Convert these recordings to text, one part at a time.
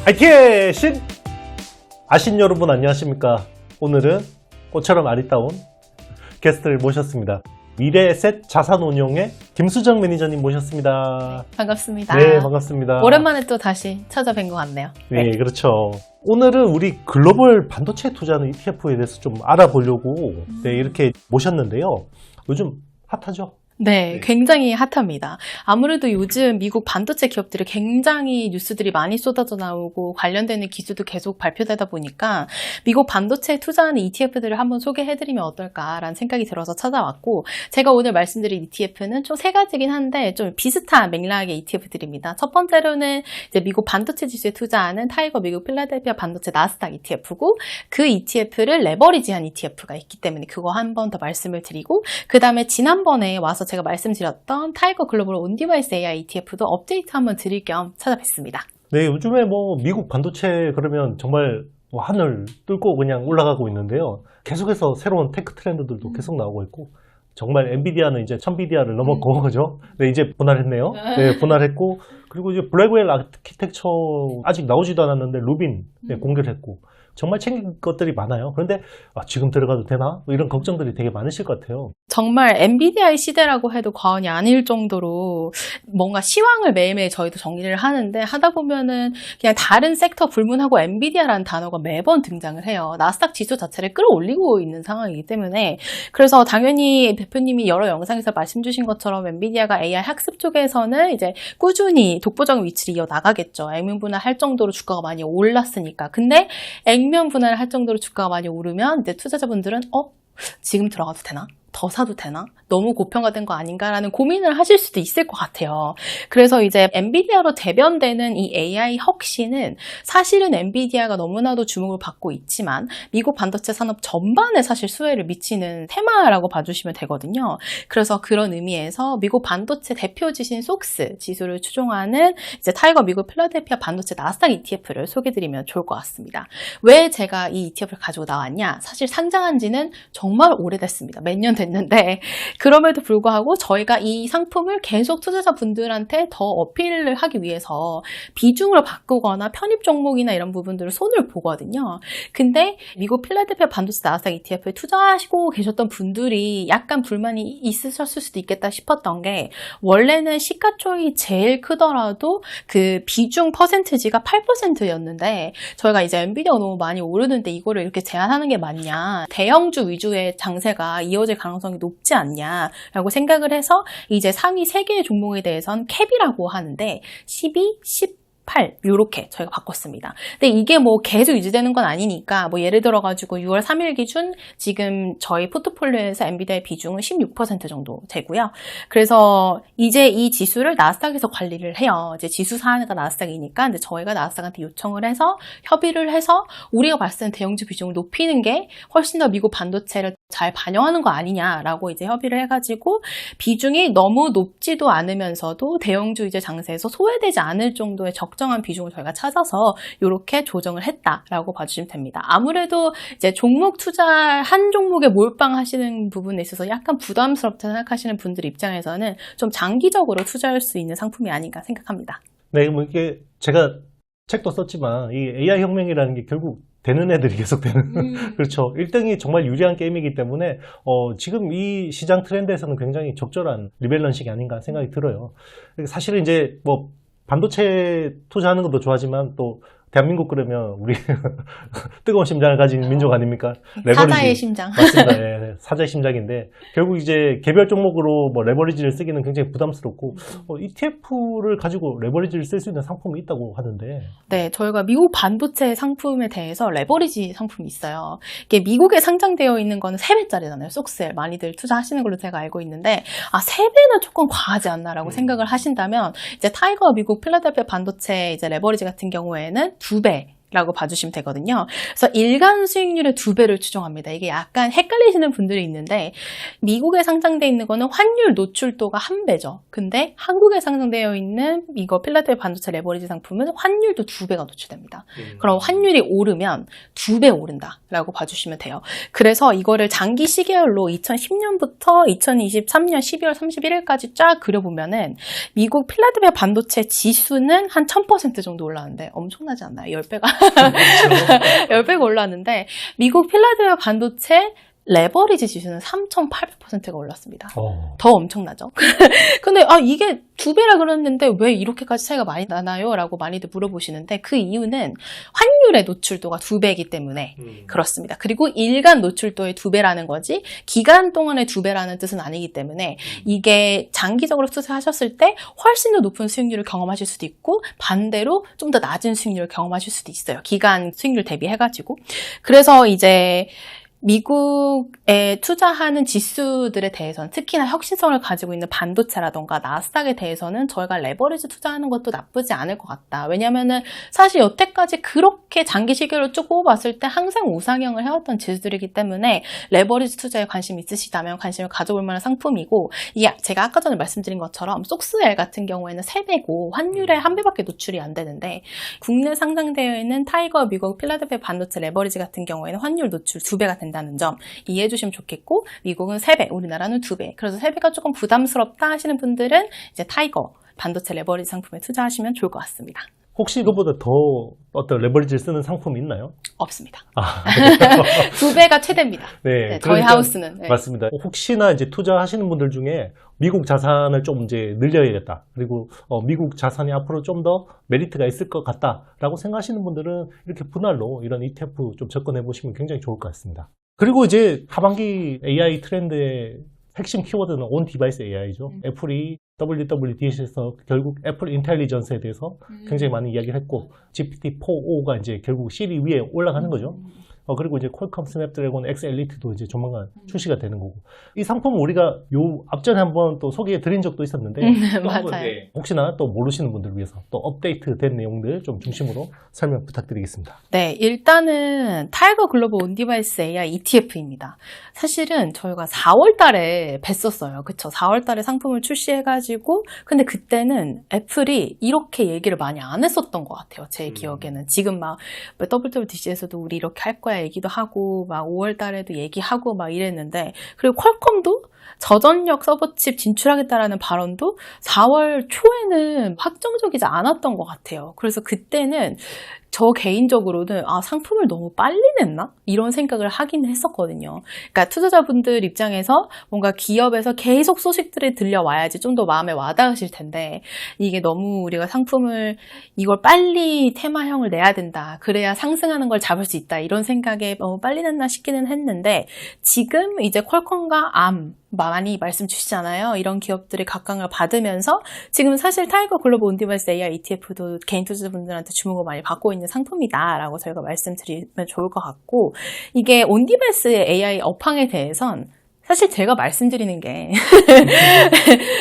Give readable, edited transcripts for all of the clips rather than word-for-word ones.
IT의 신! 아신 여러분 안녕하십니까? 오늘은 꽃처럼 아리따운 게스트를 모셨습니다. 미래에셋 자산운용의 김수정 매니저님 모셨습니다. 반갑습니다. 네, 반갑습니다. 오랜만에 또 다시 찾아뵌 것 같네요. 네, 그렇죠. 오늘은 우리 글로벌 반도체 투자하는 ETF에 대해서 좀 알아보려고 이렇게 모셨는데요. 요즘 핫하죠? 네, 굉장히 핫합니다. 아무래도 요즘 미국 반도체 기업들이 굉장히 뉴스들이 많이 쏟아져 나오고 관련되는 기술도 계속 발표되다 보니까 미국 반도체에 투자하는 ETF들을 한번 소개해드리면 어떨까라는 생각이 들어서 찾아왔고, 제가 오늘 말씀드릴 ETF는 총 3가지긴 한데 좀 비슷한 맥락의 ETF들입니다. 첫 번째로는 이제 미국 반도체 지수에 투자하는 타이거 미국 필라델피아 반도체 나스닥 ETF고, 그 ETF를 레버리지한 ETF가 있기 때문에 그거 한 번 더 말씀을 드리고, 그 다음에 지난번에 와서 제가 말씀드렸던 타이거 글로벌 온디바이스 AI ETF도 업데이트 한번 드릴 겸 찾아뵙습니다. 네, 요즘에 미국 반도체 그러면 정말 하늘 뚫고 그냥 올라가고 있는데요. 계속해서 새로운 테크 트렌드들도 계속 나오고 있고, 정말 엔비디아는 이제 천비디아를 넘어간 거죠. 네, 이제 분할했네요. 네, 분할했고, 그리고 이제 블랙웰 아키텍처 아직 나오지도 않았는데 루빈 공개를 했고, 정말 챙긴 것들이 많아요. 그런데 지금 들어가도 되나? 이런 걱정들이 되게 많으실 것 같아요. 정말 엔비디아의 시대라고 해도 과언이 아닐 정도로 뭔가 시황을 매일매일 저희도 정리를 하는데, 하다 보면은 그냥 다른 섹터 불문하고 엔비디아라는 단어가 매번 등장을 해요. 나스닥 지수 자체를 끌어올리고 있는 상황이기 때문에. 그래서 당연히 대표님이 여러 영상에서 말씀 주신 것처럼 엔비디아가 AI 학습 쪽에서는 이제 꾸준히 독보적인 위치를 이어나가겠죠. 액면 분할할 정도로 주가가 많이 올랐으니까. 근데 액면 분할을 할 정도로 주가가 많이 오르면 이제 투자자분들은 지금 들어가도 되나? 더 사도 되나? 너무 고평가된 거 아닌가라는 고민을 하실 수도 있을 것 같아요. 그래서 이제 엔비디아로 대변되는 이 AI 혁신은 사실은 엔비디아가 너무나도 주목을 받고 있지만 미국 반도체 산업 전반에 사실 수혜를 미치는 테마라고 봐주시면 되거든요. 그래서 그런 의미에서 미국 반도체 대표 지신 속스 지수를 추종하는 이제 타이거 미국 필라델피아 반도체 나스닥 ETF를 소개드리면 좋을 것 같습니다. 왜 제가 이 ETF를 가지고 나왔냐? 사실 상장한 지는 정말 오래됐습니다. 몇 년 됐는데, 그럼에도 불구하고 저희가 이 상품을 계속 투자자분들한테 더 어필을 하기 위해서 비중을 바꾸거나 편입 종목이나 이런 부분들을 손을 보거든요. 근데 미국 필라델피아 반도체 나스닥 ETF에 투자하시고 계셨던 분들이 약간 불만이 있으셨을 수도 있겠다 싶었던 게, 원래는 시가총이 제일 크더라도 그 비중 퍼센티지가 8%였는데 저희가 이제 엔비디아가 너무 많이 오르는데 이거를 이렇게 제한하는 게 맞냐, 대형주 위주의 장세가 이어질 가능성이 높지 않냐라고 생각을 해서 이제 상위 3개의 종목에 대해서는 캡이라고 하는데 12, 18 요렇게 저희가 바꿨습니다. 근데 이게 계속 유지되는 건 아니니까 예를 들어가지고 6월 3일 기준 지금 저희 포트폴리오에서 엔비디아의 비중은 16% 정도 되고요. 그래서 이제 이 지수를 나스닥에서 관리를 해요. 이제 지수 사안가 나스닥이니까 이제 저희가 나스닥한테 요청을 해서 협의를 해서 우리가 봤을 때 대형주 비중을 높이는 게 훨씬 더 미국 반도체를 잘 반영하는 거 아니냐라고 이제 협의를 해가지고 비중이 너무 높지도 않으면서도 대형주 이제 장세에서 소외되지 않을 정도의 적정한 비중을 저희가 찾아서 이렇게 조정을 했다라고 봐주시면 됩니다. 아무래도 이제 종목 투자 한 종목에 몰빵하시는 부분에 있어서 약간 부담스럽다 생각하시는 분들 입장에서는 좀 장기적으로 투자할 수 있는 상품이 아닌가 생각합니다. 네, 이게 제가 책도 썼지만 이 AI 혁명이라는 게 결국 되는 애들이 계속 되는 그렇죠. 1등이 정말 유리한 게임이기 때문에 지금 이 시장 트렌드에서는 굉장히 적절한 리밸런싱이 아닌가 생각이 들어요. 사실은 이제 반도체 투자하는 것도 좋아하지만 또 대한민국 그러면 우리 뜨거운 심장을 가진 민족 아닙니까? 사자의 심장. 맞습니다. 예, 사자의 심장인데 결국 이제 개별 종목으로 레버리지를 쓰기는 굉장히 부담스럽고 ETF를 가지고 레버리지를 쓸 수 있는 상품이 있다고 하는데. 네, 저희가 미국 반도체 상품에 대해서 레버리지 상품이 있어요. 이게 미국에 상장되어 있는 거는 3배짜리잖아요. 속셀 많이들 투자하시는 걸로 제가 알고 있는데 3배는 조금 과하지 않나라고 생각을 하신다면 이제 타이거 미국 필라델피아 반도체 이제 레버리지 같은 경우에는 2배 라고 봐주시면 되거든요. 그래서 일간 수익률의 2배를 추정합니다. 이게 약간 헷갈리시는 분들이 있는데 미국에 상장되어 있는 거는 환율 노출도가 1배죠. 근데 한국에 상장되어 있는 이거 필라델피아 반도체 레버리지 상품은 환율도 2배가 노출됩니다. 그럼 환율이 오르면 2배 오른다라고 봐주시면 돼요. 그래서 이거를 장기 시계열로 2010년부터 2023년 12월 31일까지 쫙 그려보면은 미국 필라델피아 반도체 지수는 한 1000% 정도 올라왔는데 엄청나지 않나요? 10배가 10배가 올랐는데 미국 필라델피아 반도체 레버리지 지수는 3,800%가 올랐습니다. 더 엄청나죠? 근데 이게 2배라 그랬는데 왜 이렇게까지 차이가 많이 나나요? 라고 많이들 물어보시는데 그 이유는 환율의 노출도가 2배이기 때문에 그렇습니다. 그리고 일간 노출도의 2배라는 거지 기간 동안의 2배라는 뜻은 아니기 때문에 이게 장기적으로 투자하셨을 때 훨씬 더 높은 수익률을 경험하실 수도 있고 반대로 좀 더 낮은 수익률을 경험하실 수도 있어요. 기간 수익률 대비해가지고. 그래서 이제 미국에 투자하는 지수들에 대해서는 특히나 혁신성을 가지고 있는 반도체라던가 나스닥에 대해서는 저희가 레버리지 투자하는 것도 나쁘지 않을 것 같다. 왜냐면은 사실 여태까지 그렇게 장기 시계로 쭉 뽑아봤을 때 항상 우상향을 해왔던 지수들이기 때문에 레버리지 투자에 관심 있으시다면 관심을 가져볼 만한 상품이고 이게 제가 아까 전에 말씀드린 것처럼 속스엘 같은 경우에는 3배고 환율에 1배밖에 노출이 안 되는데 국내 상장되어 있는 타이거 미국 필라델피아 반도체 레버리지 같은 경우에는 환율 노출 2배가 된다는 점 이해해 주시면 좋겠고 미국은 3배, 우리나라는 2배. 그래서 3배가 조금 부담스럽다 하시는 분들은 이제 타이거 반도체 레버리지 상품에 투자하시면 좋을 것 같습니다. 혹시 이거보다 더 어떤 레버리지를 쓰는 상품이 있나요? 없습니다. 2배가 최대입니다. 네, 저희 하우스는. 네. 맞습니다. 혹시나 이제 투자하시는 분들 중에 미국 자산을 좀 이제 늘려야겠다. 그리고 미국 자산이 앞으로 좀 더 메리트가 있을 것 같다라고 생각하시는 분들은 이렇게 분할로 이런 ETF 좀 접근해 보시면 굉장히 좋을 것 같습니다. 그리고 이제 하반기 AI 트렌드의 핵심 키워드는 온 디바이스 AI죠. 애플이 WWDC에서 결국 애플 인텔리전스에 대해서 굉장히 많은 이야기를 했고 GPT-4o가 이제 결국 시리 위에 올라가는 거죠. 그리고 이제 퀄컴 스냅드래곤 X 엘리트도 이제 조만간 출시가 되는 거고 이 상품은 우리가 요 앞전에 한번 또 소개해 드린 적도 있었는데 또 맞아요. 네, 혹시나 또 모르시는 분들을 위해서 또 업데이트된 내용들 좀 중심으로 설명 부탁드리겠습니다. 네, 일단은 타이거 글로벌 온디바이스 AI ETF입니다. 사실은 저희가 4월 달에 뵀었어요. 그쵸? 4월 달에 상품을 출시해가지고 근데 그때는 애플이 이렇게 얘기를 많이 안 했었던 것 같아요. 제 기억에는. 지금 막 WWDC에서도 우리 이렇게 할 거야 얘기도 하고 막 5월 달에도 얘기하고 막 이랬는데 그리고 퀄컴도 저전력 서버칩 진출하겠다라는 발언도 4월 초에는 확정적이지 않았던 것 같아요. 그래서 그때는 저 개인적으로는 상품을 너무 빨리 냈나? 이런 생각을 하긴 했었거든요. 그러니까 투자자분들 입장에서 뭔가 기업에서 계속 소식들이 들려와야지 좀 더 마음에 와닿으실 텐데 이게 너무 우리가 상품을 이걸 빨리 테마형을 내야 된다. 그래야 상승하는 걸 잡을 수 있다. 이런 생각에 너무 빨리 냈나 싶기는 했는데 지금 이제 퀄컴과 암 많이 말씀 주시잖아요. 이런 기업들의 각광을 받으면서 지금 사실 타이거 글로벌 온디바이스 AI ETF도 개인 투자자분들한테 주목을 많이 받고 있는 상품이다라고 저희가 말씀드리면 좋을 것 같고 이게 온디바이스 AI 업황에 대해선 사실 제가 말씀드리는 게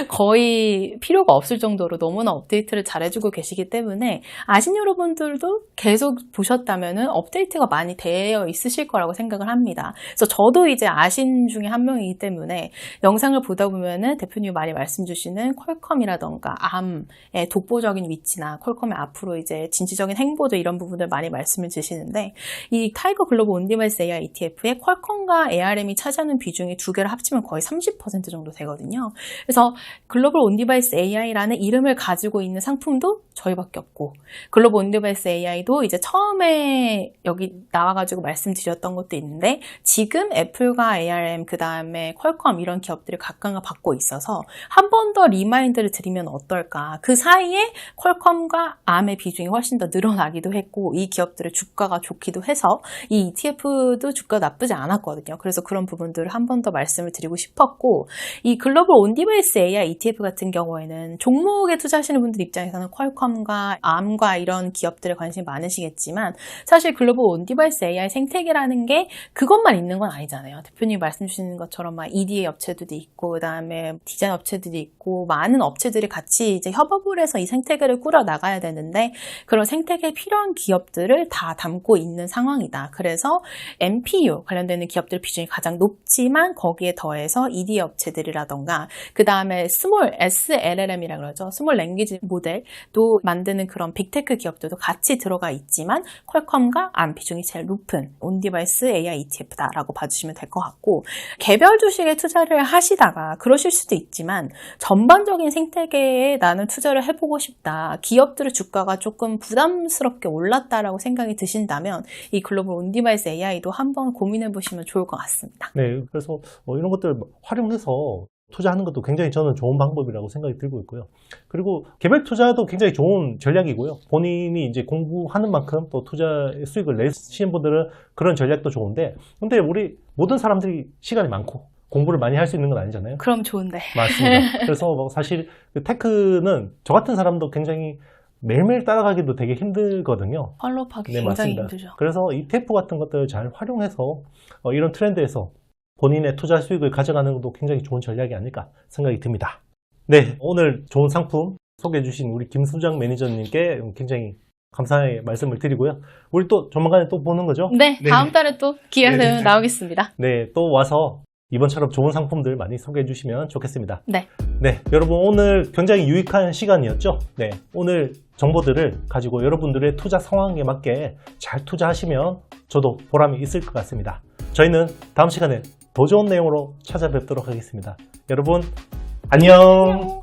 거의 필요가 없을 정도로 너무나 업데이트를 잘해주고 계시기 때문에 아신 여러분들도 계속 보셨다면 업데이트가 많이 되어 있으실 거라고 생각을 합니다. 그래서 저도 이제 아신 중에 한 명이기 때문에 영상을 보다 보면은 대표님 많이 말씀 주시는 퀄컴이라던가 암의 독보적인 위치나 퀄컴의 앞으로 이제 진취적인 행보들 이런 부분들 많이 말씀을 주시는데 이 타이거 글로벌 온디바이스 AI ETF에 퀄컴과 ARM이 차지하는 비중이 두 개를 합치면 거의 30% 정도 되거든요. 그래서 글로벌 온디바이스 AI라는 이름을 가지고 있는 상품도 저희밖에 없고 글로벌 온디바이스 AI도 이제 처음에 여기 나와가지고 말씀드렸던 것도 있는데 지금 애플과 ARM 그 다음에 퀄컴 이런 기업들이 각광을 받고 있어서 한 번 더 리마인드를 드리면 어떨까. 그 사이에 퀄컴과 암의 비중이 훨씬 더 늘어나기도 했고 이 기업들의 주가가 좋기도 해서 이 ETF도 주가가 나쁘지 않았거든요. 그래서 그런 부분들을 한 번 더 말씀을 드리고 싶었고, 이 글로벌 온디바이스 AI ETF 같은 경우에는 종목에 투자하시는 분들 입장에서는 퀄컴과 암과 이런 기업들에 관심이 많으시겠지만, 사실 글로벌 온디바이스 AI 생태계라는 게 그것만 있는 건 아니잖아요. 대표님 말씀 주시는 것처럼 막 EDA 업체들도 있고, 그다음에 디자인 업체들이 있고, 많은 업체들이 같이 이제 협업을 해서 이 생태계를 꾸려 나가야 되는데, 그런 생태계에 필요한 기업들을 다 담고 있는 상황이다. 그래서 MPU 관련되는 기업들 비중이 가장 높지만 거기에 더해서 EDA 업체들이라던가 그 다음에 스몰 SLLM이라고 그러죠. 스몰 랭귀지 모델도 만드는 그런 빅테크 기업들도 같이 들어가 있지만 퀄컴과 암 비중이 제일 높은 온디바이스 AI ETF다라고 봐주시면 될 것 같고, 개별 주식에 투자를 하시다가 그러실 수도 있지만 전반적인 생태계에 나는 투자를 해보고 싶다. 기업들의 주가가 조금 부담스럽게 올랐다라고 생각이 드신다면 이 글로벌 온디바이스 AI도 한번 고민해 보시면 좋을 것 같습니다. 네, 그래서 이런 것들 활용해서 투자하는 것도 굉장히 저는 좋은 방법이라고 생각이 들고 있고요. 그리고 개별 투자도 굉장히 좋은 전략이고요. 본인이 이제 공부하는 만큼 또 투자 수익을 내시는 분들은 그런 전략도 좋은데, 근데 우리 모든 사람들이 시간이 많고 공부를 많이 할 수 있는 건 아니잖아요. 그럼 좋은데. 맞습니다. 그래서 뭐 사실 그 테크는 저 같은 사람도 굉장히 매일매일 따라가기도 되게 힘들거든요. 팔로우하기 네, 굉장히 맞습니다. 힘들죠. 그래서 ETF 같은 것들을 잘 활용해서 이런 트렌드에서 본인의 투자 수익을 가져가는 것도 굉장히 좋은 전략이 아닐까 생각이 듭니다. 네, 오늘 좋은 상품 소개해 주신 우리 김수장 매니저님께 굉장히 감사의 말씀을 드리고요. 우리 또 조만간에 또 보는 거죠? 네, 다음 달에 또 기회가 네, 네. 되면 나오겠습니다. 네, 또 와서 이번처럼 좋은 상품들 많이 소개해 주시면 좋겠습니다. 네. 네, 여러분 오늘 굉장히 유익한 시간이었죠? 네, 오늘 정보들을 가지고 여러분들의 투자 상황에 맞게 잘 투자하시면 저도 보람이 있을 것 같습니다. 저희는 다음 시간에 더 좋은 내용으로 찾아뵙도록 하겠습니다. 여러분, 안녕!